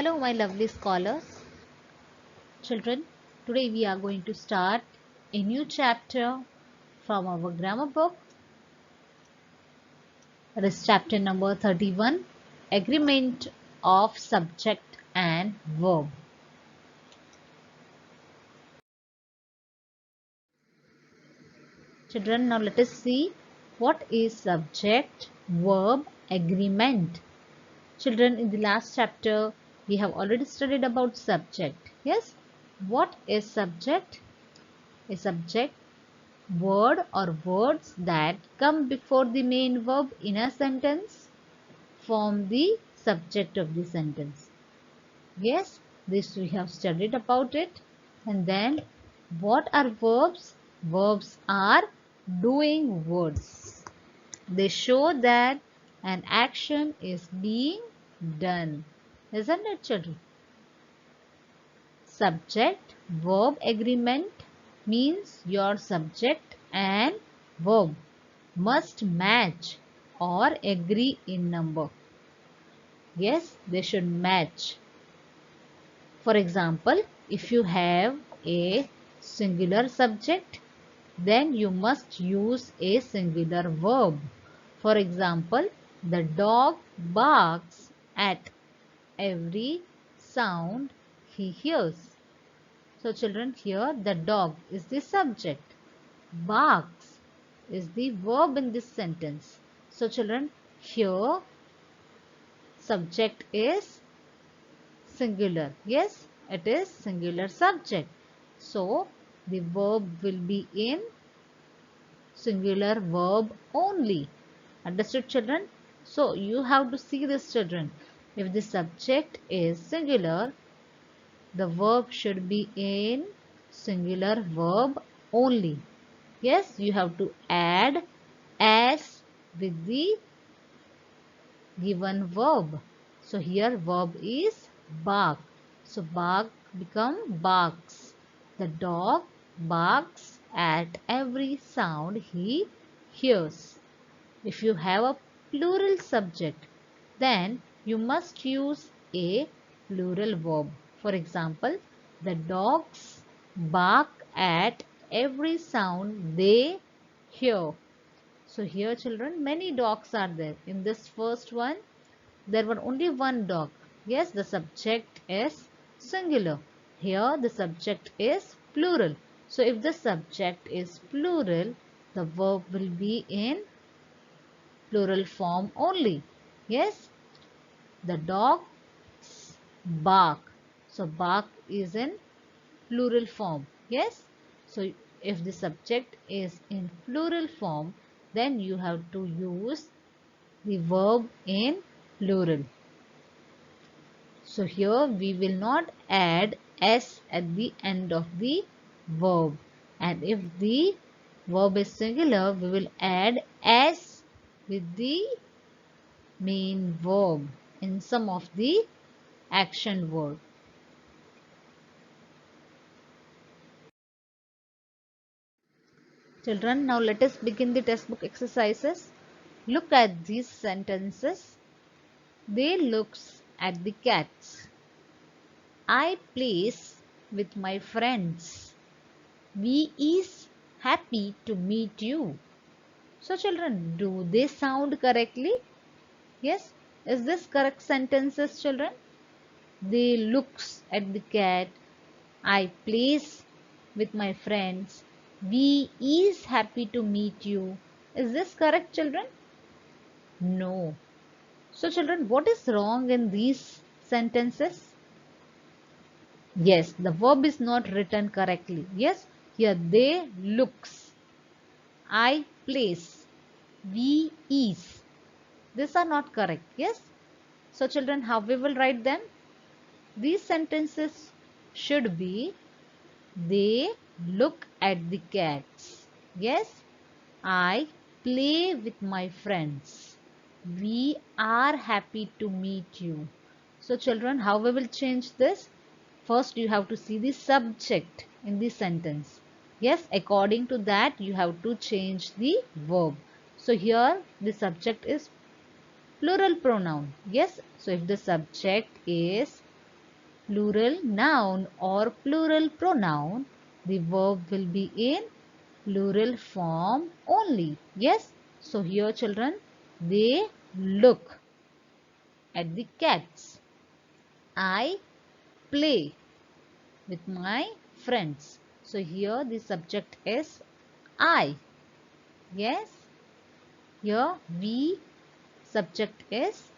Hello, my lovely scholars. Children, today we are going to start a new chapter from our grammar book. That is chapter number 31, Agreement of Subject and Verb. Children, now let us see what is subject, verb, agreement. Children, in the last chapter, we have already studied about subject. Yes, what is subject? A subject, word or words that come before the main verb in a sentence form the subject of the sentence. Yes, this we have studied about it. And then what are verbs? Verbs are doing words. They show that an action is being done. Isn't it, children? Subject verb agreement means your subject and verb must match or agree in number. Yes, they should match. For example, if you have a singular subject, then you must use a singular verb. For example, the dog barks at every sound he hears. So children, here the dog is the subject. Barks is the verb in this sentence. So children, here subject is singular. Yes, it is singular subject. So the verb will be in singular verb only. Understood, children? So you have to see this, children. If the subject is singular, the verb should be in singular verb only. Yes, you have to add as with the given verb. So here verb is bark. So bark become barks. The dog barks at every sound he hears. If you have a plural subject, then you must use a plural verb. For example, the dogs bark at every sound they hear. So here children, many dogs are there. In this first one, there were only one dog. Yes, the subject is singular. Here the subject is plural. So if the subject is plural, the verb will be in plural form only. Yes, the dogs bark. So bark is in plural form. Yes, so if the subject is in plural form, then you have to use the verb in plural. So here we will not add s at the end of the verb, and if the verb is singular, we will add s with the main verb in some of the action word. Children, now let us begin the textbook exercises. Look at these sentences. They looks at the cats. I plays with my friends. We is happy to meet you. So children, do they sound correctly? Yes. Is this correct sentences, children? They looks at the cat. I plays with my friends. We is happy to meet you. Is this correct, children? No. So children, what is wrong in these sentences? Yes, the verb is not written correctly. Yes, here they looks. I place. We is. These are not correct. Yes. So children, how we will write them? These sentences should be they look at the cats. Yes. I play with my friends. We are happy to meet you. So children, how we will change this? First, you have to see the subject in the sentence. Yes, according to that, you have to change the verb. So here, the subject is plural pronoun. Yes, so if the subject is plural noun or plural pronoun, the verb will be in plural form only. Yes. So here children, they look at the cats. I play with my friends. So here the subject is I. Yes. Here we, subject is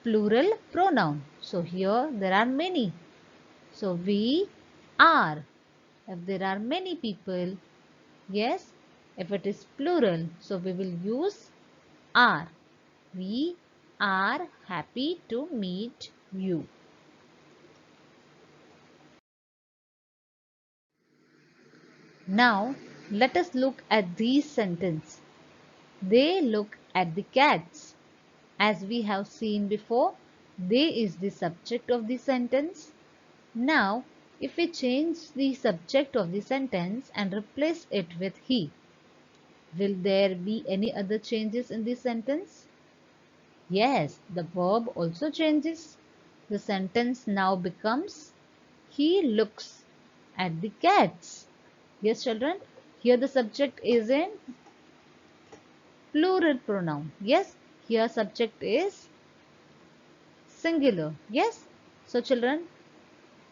plural pronoun. So here there are many. So we are. If there are many people, yes, if it is plural, so we will use are. We are happy to meet you. Now let us look at these sentences. They look at the cats. As we have seen before, they is the subject of the sentence. Now, if we change the subject of the sentence and replace it with he, will there be any other changes in the sentence? Yes, the verb also changes. The sentence now becomes he looks at the cats. Yes, children, here the subject is in plural pronoun. Yes, here subject is singular. Yes, so children,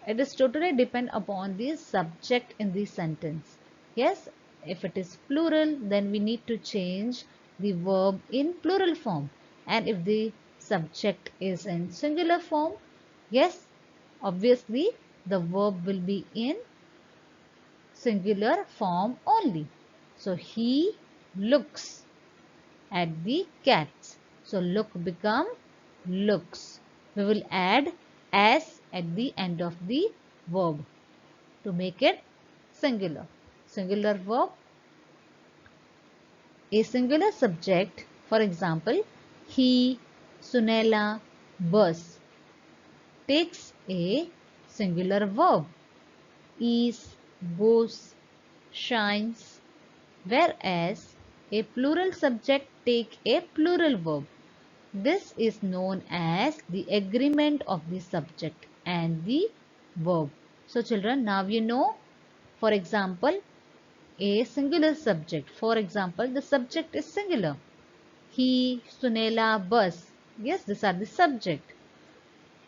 it is totally depend upon the subject in the sentence. Yes, if it is plural, then we need to change the verb in plural form. And if the subject is in singular form, yes, obviously the verb will be in singular form only. So he looks at the cats. So look become looks. We will add s at the end of the verb to make it singular. Singular verb, a singular subject, for example, he, Sunela, bus, takes a singular verb, is, goes, shines, whereas a plural subject take a plural verb. This is known as the agreement of the subject and the verb. So children, now you know, for example, a singular subject. For example, the subject is singular. He, Sunela, bus. Yes, these are the subject.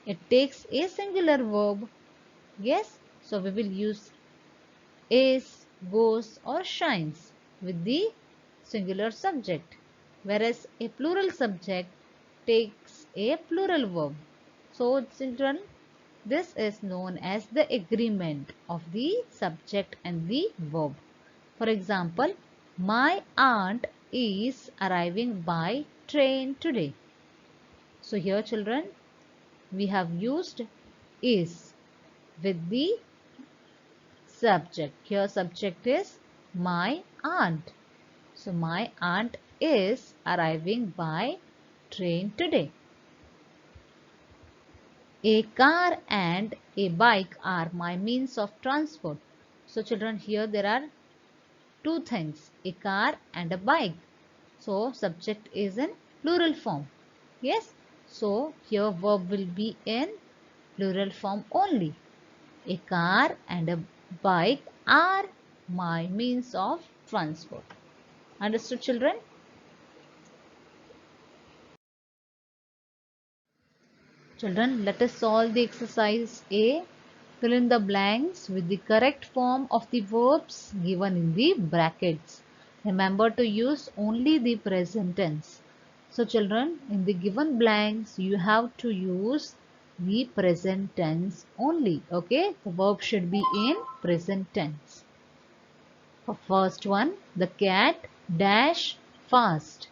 It takes a singular verb. Yes, so we will use is, goes or shines with the singular subject. Whereas a plural subject takes a plural verb. So children, this is known as the agreement of the subject and the verb. For example, my aunt is arriving by train today. So here children, we have used is with the subject. Here subject is my aunt. So my aunt is arriving by train today. A car and a bike are my means of transport. So children, here there are two things, a car and a bike. So subject is in plural form. Yes. So here verb will be in plural form only. A car and a bike are my means of transport. Understood children? Children, let us solve the exercise A. Fill in the blanks with the correct form of the verbs given in the brackets. Remember to use only the present tense. So children, in the given blanks, you have to use the present tense only. Okay, the verb should be in present tense. For first one, the cat dash fast.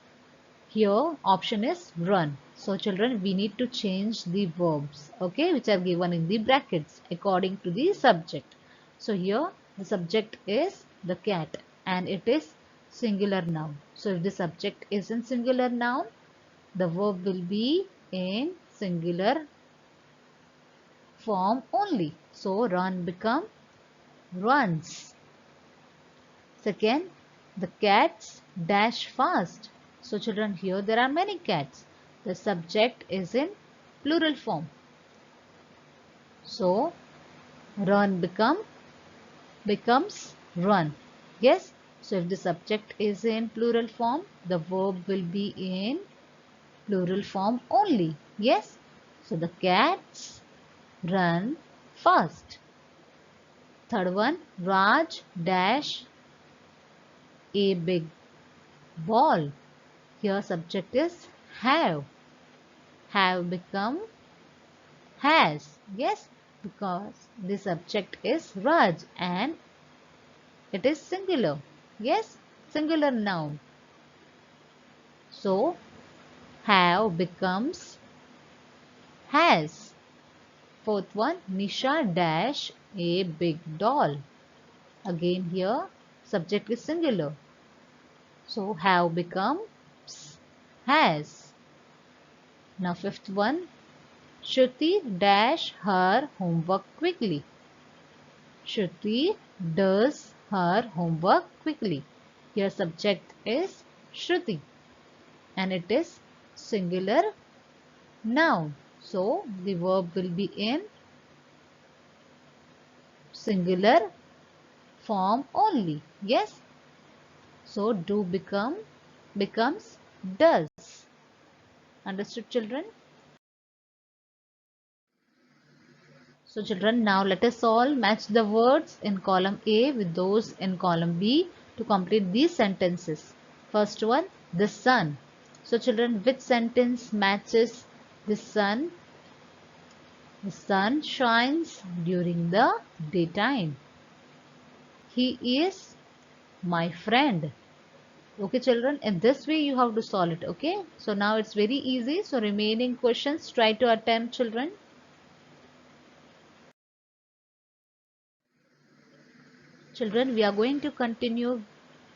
Here option is run. So children, we need to change the verbs, okay, which are given in the brackets according to the subject. So here the subject is the cat and it is singular noun. So if the subject is in singular noun, the verb will be in singular form only. So run become runs. Second, the cats dash fast. So children, here there are many cats. The subject is in plural form. So run becomes run. Yes. So if the subject is in plural form, the verb will be in plural form only. Yes. So the cats run fast. Third one, Raj dash a big ball. Here subject is have. Have become has. Yes, because the subject is Raj and it is singular. Yes, singular noun. So have becomes has. Fourth one, Nisha dash a big doll. Again here subject is singular. So have becomes has. Now fifth one, Shruti dash her homework quickly. Shruti does her homework quickly. Here subject is Shruti and it is singular noun. So the verb will be in singular form only. Yes. So do becomes does. Understood, children? So children, now let us all match the words in column A with those in column B to complete these sentences. First one, the sun. So children, which sentence matches the sun? The sun shines during the daytime. He is my friend. Okay children, in this way you have to solve it. Okay, so now it's very easy. So remaining questions try to attempt, children. Children, we are going to continue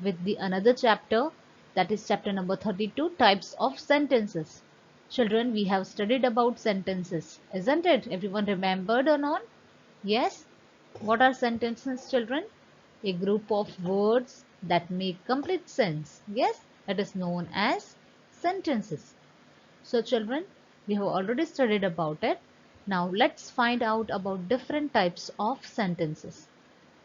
with the another chapter, that is chapter number 32, types of sentences. Children, we have studied about sentences, isn't it? Everyone remembered or not? Yes. What are sentences, children? A group of words that make complete sense. Yes, it is known as sentences. So children, we have already studied about it. Now let's find out about different types of sentences.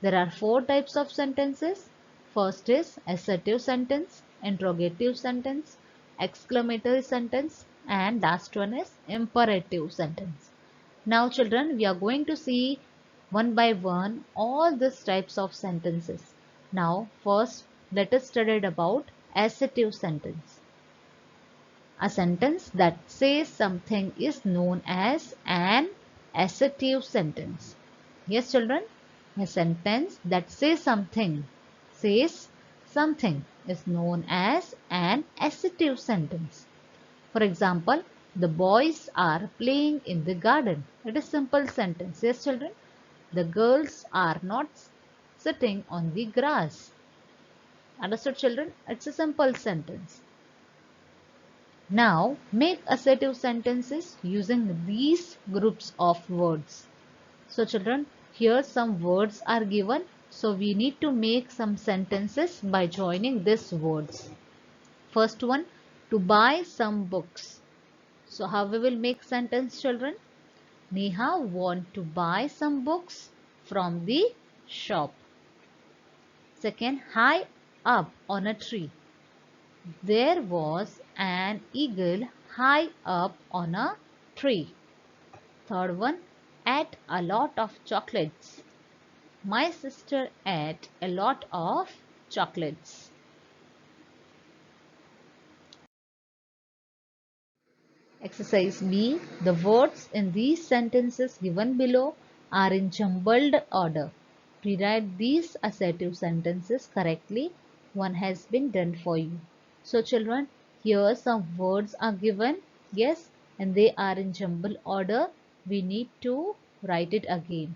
There are four types of sentences. First is assertive sentence, interrogative sentence, exclamatory sentence, and last one is imperative sentence. Now children, we are going to see one by one all these types of sentences. Now first let us study about assertive sentence. A sentence that says something is known as an assertive sentence. Yes children, a sentence that says something is known as an assertive sentence. For example, the boys are playing in the garden. It is simple sentence. Yes children, the girls are not sitting on the grass. Understood children? It's a simple sentence. Now make assertive sentences using these groups of words. So children, here some words are given. So we need to make some sentences by joining these words. First one, to buy some books. So how we will make sentence, children? Neha want to buy some books from the shop. Second, high up on a tree. There was an eagle high up on a tree. Third one, ate a lot of chocolates. My sister ate a lot of chocolates. Exercise B. The words in these sentences given below are in jumbled order. Rewrite these assertive sentences correctly. One has been done for you. So children, here some words are given. Yes, and they are in jumbled order. We need to write it again.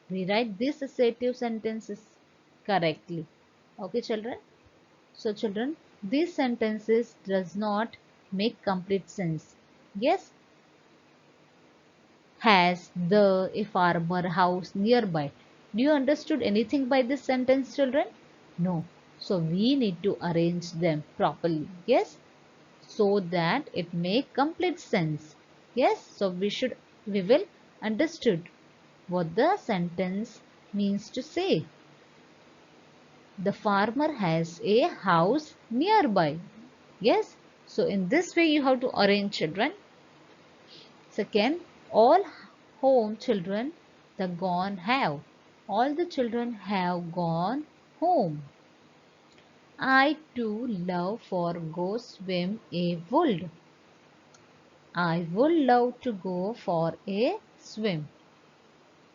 Rewrite these assertive sentences correctly. Okay children. So children, these sentences does not make complete sense. Yes, has the a farmer house nearby. Do you understood anything by this sentence, children? No. So we need to arrange them properly. Yes, so that it make complete sense. Yes, so we will understood what the sentence means to say. The farmer has a house nearby. Yes, so in this way you have to arrange, children. Second, all home children the gone have. All the children have gone home. I too love for go swim a wold. I would love to go for a swim.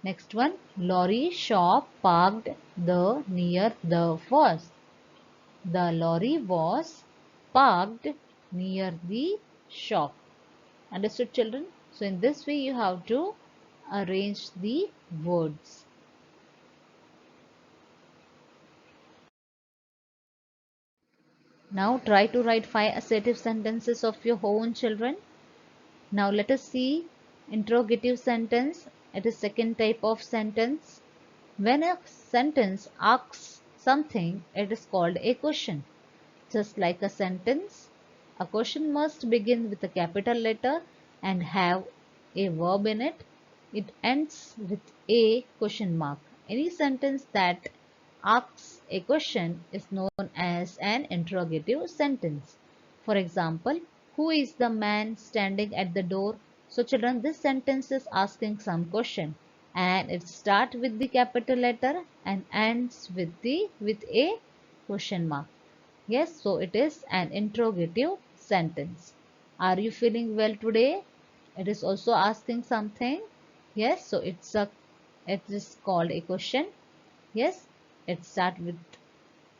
Next one, lorry shop parked the near the was. The lorry was parked near the shop. Understood, children? So in this way you have to arrange the words. Now try to write 5 assertive sentences of your own, children. Now let us see interrogative sentence. It is second type of sentence. When a sentence asks something, it is called a question. Just like a sentence, a question must begin with a capital letter and have a verb in it. It ends with a question mark. Any sentence that asks a question is known as an interrogative sentence. For example, who is the man standing at the door? So children, this sentence is asking some question and it starts with the capital letter and ends with a question mark. Yes, so it is an interrogative sentence. Are you feeling well today? It is also asking something. Yes, so it is called a question. Yes, it starts with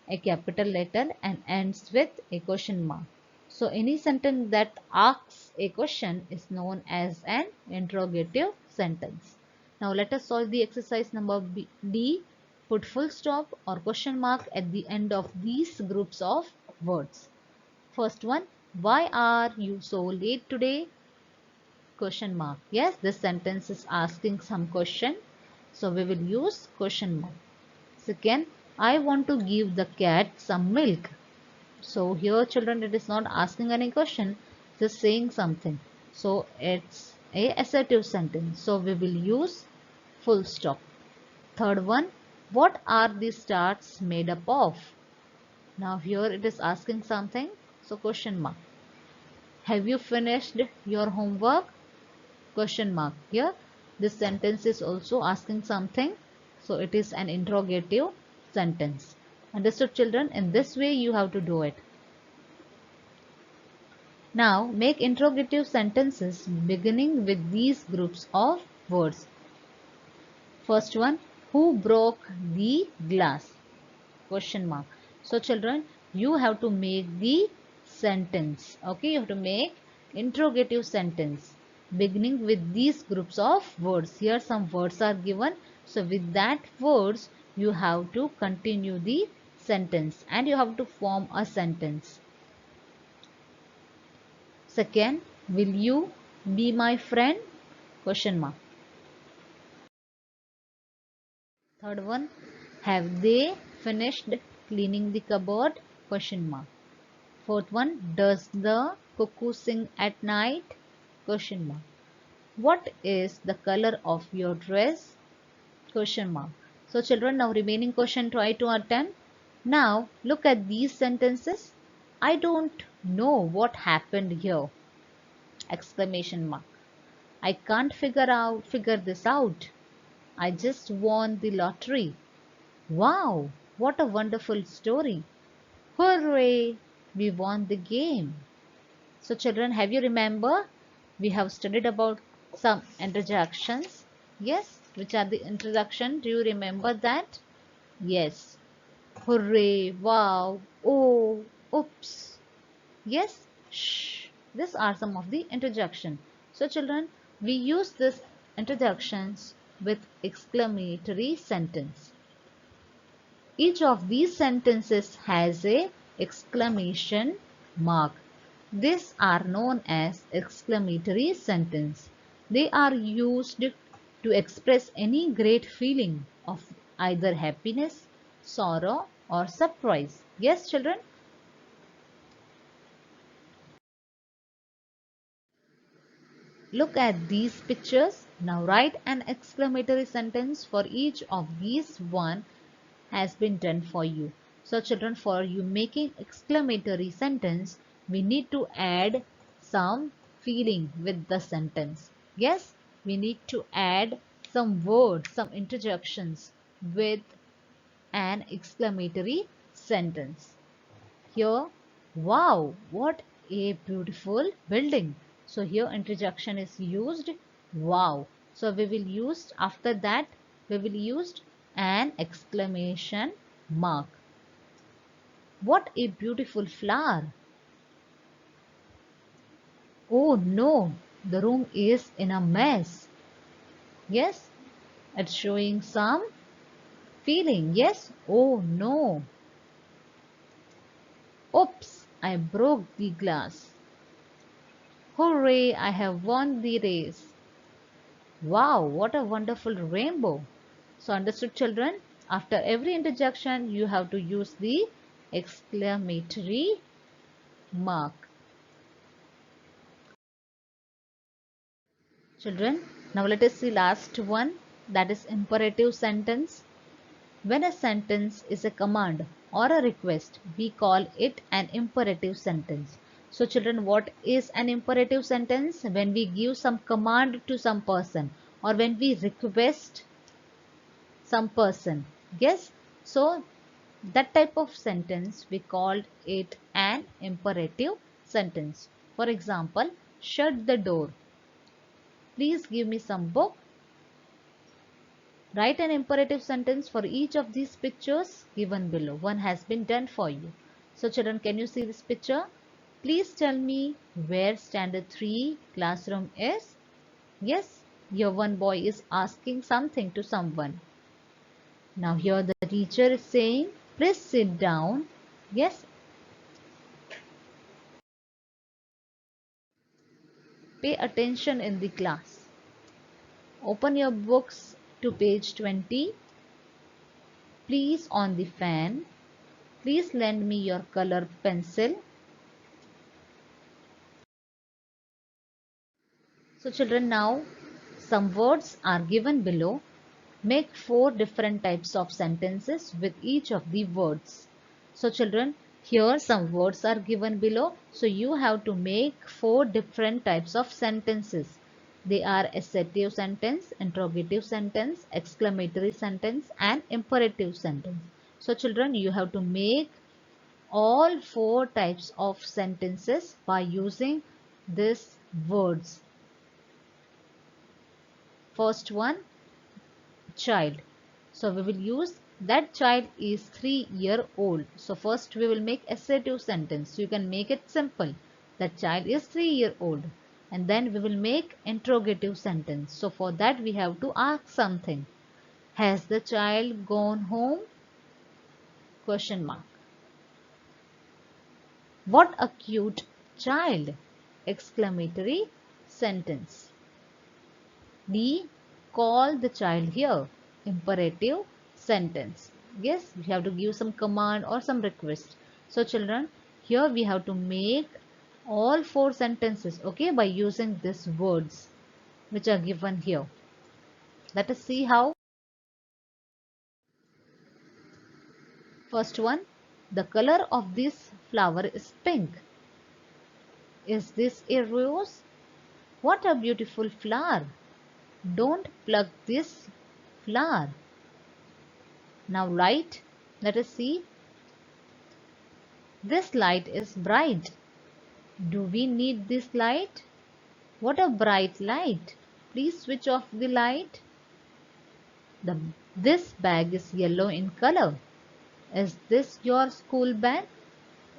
a capital letter and ends with a question mark. So any sentence that asks a question is known as an interrogative sentence. Now let us solve the exercise number D. Put full stop or question mark at the end of these groups of words. First one, why are you so late today? Question mark. Yes, this sentence is asking some question. So we will use question mark. Second, I want to give the cat some milk. So here children, it is not asking any question, just saying something. So it's a assertive sentence. So we will use full stop. Third one, what are the stars made up of? Now here it is asking something. So question mark. Have you finished your homework? Question mark. Here this sentence is also asking something. So it is an interrogative sentence. Understood, children? In this way you have to do it. Now make interrogative sentences beginning with these groups of words. First one, who broke the glass? Question mark. So children, you have to make the sentence. Okay, you have to make interrogative sentence beginning with these groups of words. Here some words are given. So with that words, you have to continue the sentence and you have to form a sentence. Second, will you be my friend? Question mark. Third one, have they finished cleaning the cupboard? Question mark. Fourth one, does the cuckoo sing at night? Question mark. What is the color of your dress? Question mark. So children, now remaining question try to attempt. Now look at these sentences. I don't know what happened here. Exclamation mark. I can't figure this out. I just won the lottery. Wow, what a wonderful story. Hooray, we won the game. So children, have you remember? We have studied about some interjections. Yes, which are the introduction? Do you remember that? Yes. Hooray, wow, oh, oops. Yes, shh. These are some of the interjection. So children, we use these interjections with exclamatory sentence. Each of these sentences has a exclamation mark. These are known as exclamatory sentence. They are used to express any great feeling of either happiness, sorrow or surprise. Yes, children? Look at these pictures. Now write an exclamatory sentence for each of these. One has been done for you. So children, for you making exclamatory sentence, we need to add some feeling with the sentence. Yes, we need to add some words, some interjections with an exclamatory sentence. Here, wow, what a beautiful building. So here interjection is used, wow. So we will use, after that we will use an exclamation mark. What a beautiful flower. Oh no, the room is in a mess. Yes, it's showing some feeling. Yes, oh no. Oops, I broke the glass. Hooray, I have won the race. Wow, what a wonderful rainbow. So understood children? After every interjection, you have to use the exclamatory mark. Children, now let us see last one, that is imperative sentence. When a sentence is a command or a request, we call it an imperative sentence. So children, what is an imperative sentence? When we give some command to some person or when we request some person. Yes, so that type of sentence we called it an imperative sentence. For example, shut the door. Please give me some book. Write an imperative sentence for each of these pictures given below. One has been done for you. So children, can you see this picture? Please tell me where standard 3 classroom is. Yes, here one boy is asking something to someone. Now here the teacher is saying, please sit down. Yes, pay attention in the class. Open your books to page 20. Please on the fan. Please lend me your color pencil. So children, now some words are given below. Make 4 different types of sentences with each of the words. So children, here some words are given below. So you have to make 4 different types of sentences. They are assertive sentence, interrogative sentence, exclamatory sentence and imperative sentence. So children, you have to make all 4 types of sentences by using these words. First one, child. So we will use that child is 3 years old. So first we will make assertive sentence. You can make it simple. That child is 3 years old. And then we will make interrogative sentence. So for that we have to ask something. Has the child gone home? Question mark. What a cute child! Exclamatory sentence. D. Call the child here. Imperative sentence. Yes, we have to give some command or some request. So children, here we have to make all 4 sentences, okay, by using these words which are given here. Let us see how. First one, the color of this flower is pink. Is this a rose? What a beautiful flower. Don't pluck this flower. Now light. Let us see. This light is bright. Do we need this light? What a bright light. Please switch off the light. This bag is yellow in color. Is this your school bag?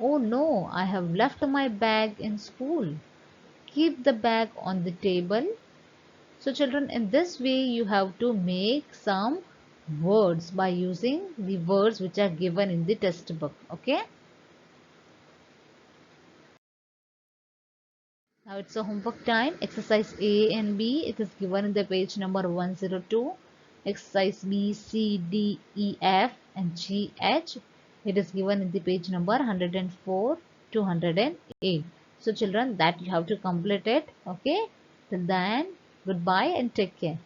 Oh no, I have left my bag in school. Keep the bag on the table. So children, in this way you have to make some words by using the words which are given in the textbook. Okay. Now it's a homework time. Exercise A and B. It is given in the page number 102. Exercise B, C, D, E, F and G, H. It is given in the page number 104 to 108. So children, that you have to complete it. Okay. Till then, goodbye and take care.